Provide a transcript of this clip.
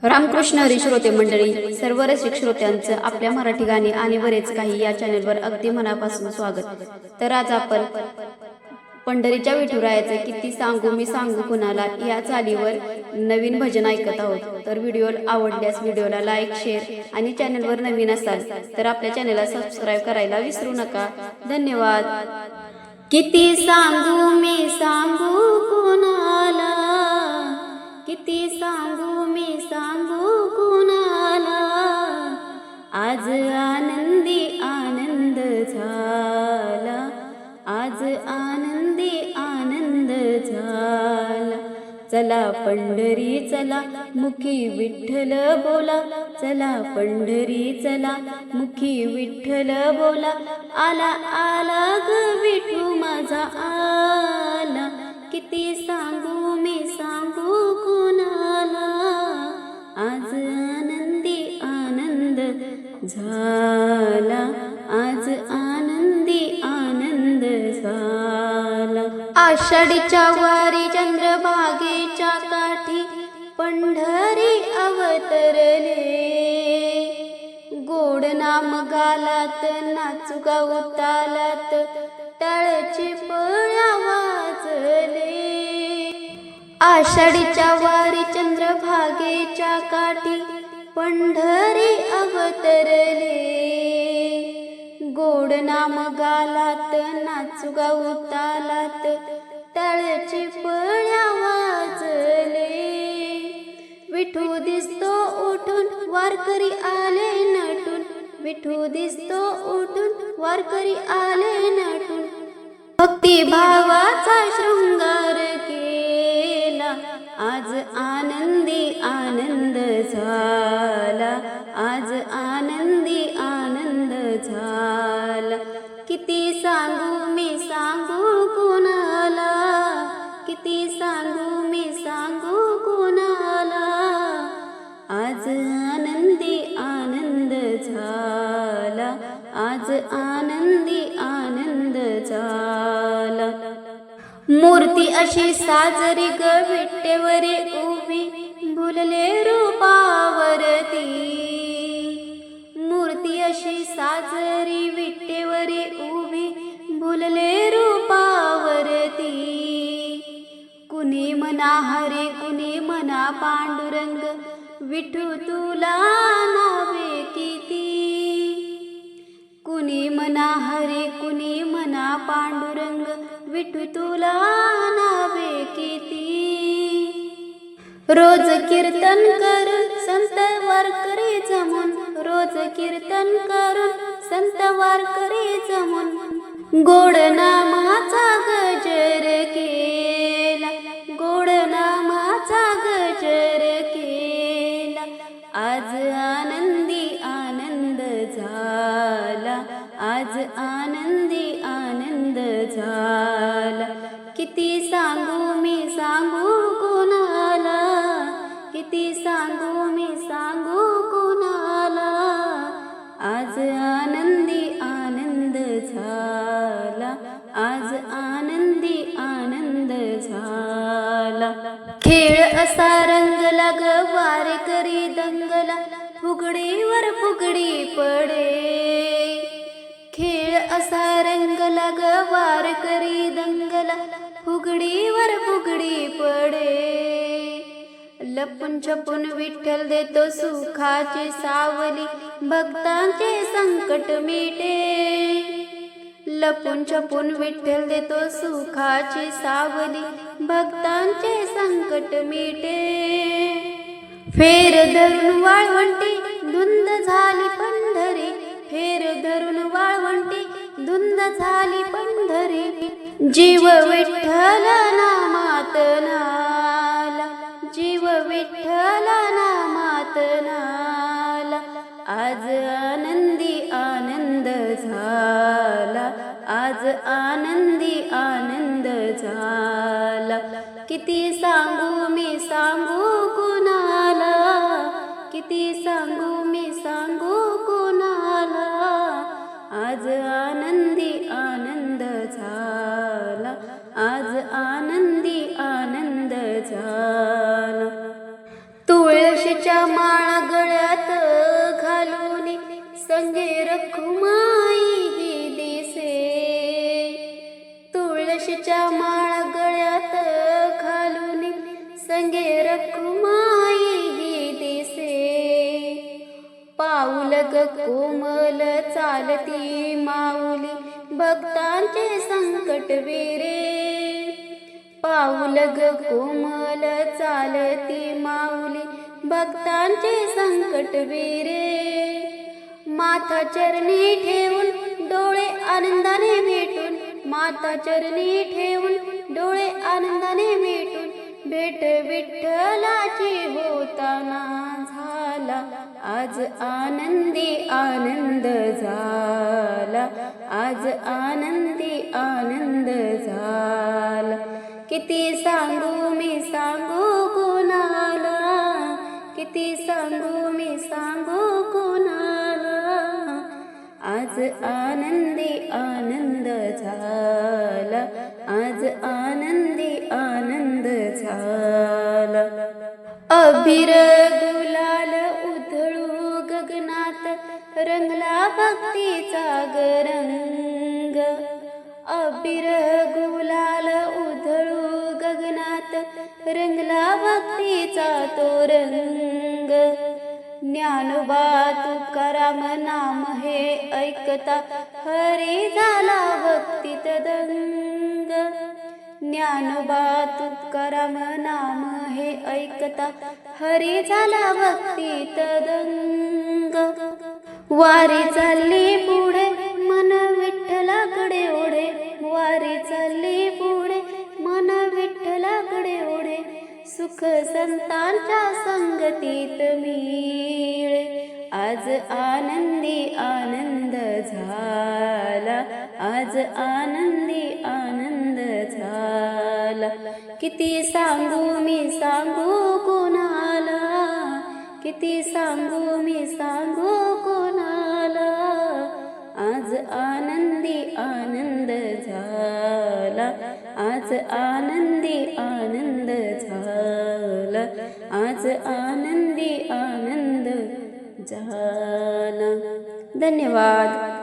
रामकृष्ण हरी श्रोते मंडळी, सर्व रसिक श्रोत्यांचं आपल्या मराठी गाणी आणि बरेच काही या चॅनलवर अगदी मनापासून स्वागत। तर आज आपण पंढरीच्या विठुरायाचे किती सांगू मी सांगू कुणाला या चालीवर नवीन भजन ऐकत आहोत। तर व्हिडिओ आवडल्यास व्हिडिओला लाईक, शेअर आणि चॅनलवर नवीन असाल तर आपल्या चॅनलला सबस्क्राईब करायला विसरू नका। धन्यवाद। किती सांगू मी सांगू कुणाला, किती सांगू मी सांगू कुणाला, आज आनंदी आनंद झाला, आज आनंदी आनंद झाला। चला पंढरी चला मुखी विठ्ठल बोला, चला पंढरी चला मुखी विठ्ठल बोला, आला आला ग विठू माझा आला, किती सांगू मी सांगू कुणाला, आज आनंदी आनंद झाला, आज आनंदी आनंद झाला। आषाढीच्या वारी चंद्रभागेच्या काठी पंढरी अवतरले, गोड नाम गालात नाचू गाऊ तालात, टाळची पळ्या वाजले। आषाढीच्या वारी चंद्रभागेच्या काठी पंढरी अवतरले, गोड नाम गालात नाचू गाऊ तालात, टाळची पळ्या वाजले। विठू दिसतो उठून वारकरी आले नटून, विठू दिसतो उठून वारकरी आले नटून, भक्ती भावाचा शृंगार केला, आज आनंदी आनंद झाला, आज आनंदी आनंद झाला। किती सांगू मी सांगू कुणाला, किती सांगू मी सांगू कुणाला, आज आनंदी आनंद झाला, आज आनंदी आनंद झाला। मूर्ती अशी साजरी ग विठ्ठेवरी उभी, भुलले रूपावरती, मूर्ती अशी साजरी विठ्ठेवरी उभी, भुलले रूपावरती, कुणी म्हणा हरी कुणी म्हणा पांडुरंग, विठू तुला नावे किती, कुणी म्हणा हरी कुणी म्हणा पांडुरंग, विठू तुला नावे किती। रोज कीर्तन करून संत वारकरी जमून, रोज कीर्तन करून संत वारकरी जमून, गोड नामाचा गजर केला, गोड नामाचा गजर केला, आज आनंदी आनंद झाला, आज आनंदी आनंद झाला। किती सांगू मी सांगू कुणाला, किती सांगू मी सांगू कुणाला, आज आनंदी आनंद झाला, आज आनंदी आनंद झाला। खेळ असा रंगला ग वारकरी दंगला, फुगडीवर फुगडी पडे, खेळ असा रंगला ग वारकरी दंगला, फुगडीवर फुगडी पडे। लपून छपून विठ्ठल देतो सुखाची सावली, भक्तांचे संकट मिटे, लपून छपून विठ्ठल देतो सुखाची सावली, भक्तांचे संकट मिटे। फेर धरून वाळवंटी धुंद झाली पंढरी, फेर धरून वाळवंटी धुंद झाली पंढरी, जीव विठ्ठल नामात नाला, जीव विठ्ठल नामात नाला, आज आनंदी आनंद झाला, आज आनंदी आनंद झाला। किती सांगू मी सांगू कुणाला, किती सांगू मी सांगू कुणाला, आज आनंदी आनंद झाला, आज आनंदी आनंद झाला। तुळशीच्या संकटवे रे. पाऊल ग कोमल चालती माऊली भक्तांचे संकटवे रे. माथा चरणी ठेवून डोळे आनंदाने मिटून, माथा चरणी ठेवून डोळे आनंदाने मिटून, भेट विठ्ठलाची होताना झाला. आज आनंदी आनंद झाला, आज आनंदी आनंद झाला. किती सांगू मी सांगू कोणाला, किती सांगू मी सांगू कोणाला. आज आनंदी आनंद झाला, आज आनंदी आनंद झाला. अबीर गुलाल उधळू गगनात रंगला भक्तीचा गरंग. अबीर गुलाल उधळू गगनात रंगला भक्तीचा तो रंग. ज्ञानोबा तुकाराम नाम हे ऐकता हरी झाला भक्तीत दंग. ज्ञानोबा तुकाराम नाम हे ऐकता हरी झाला भक्तीत दंग. वारी चालली पुढे मन विठ्ठलाकडे ओढे, वारी चालली पुढे मन विठ्ठलाकडे ओढे. सुख संतांच्या संगतीत मिळे, आज आनंदी आनंद झाला, आज आनंदी आनंद झाला. किती सांगू मी सांगू कोणाला, किती सांगू मी सांगू कोणाला. आज आनंदी आनंद झाला, आज आनंदी आनंद झाला, आज आनंदी आनंद झाला. धन्यवाद.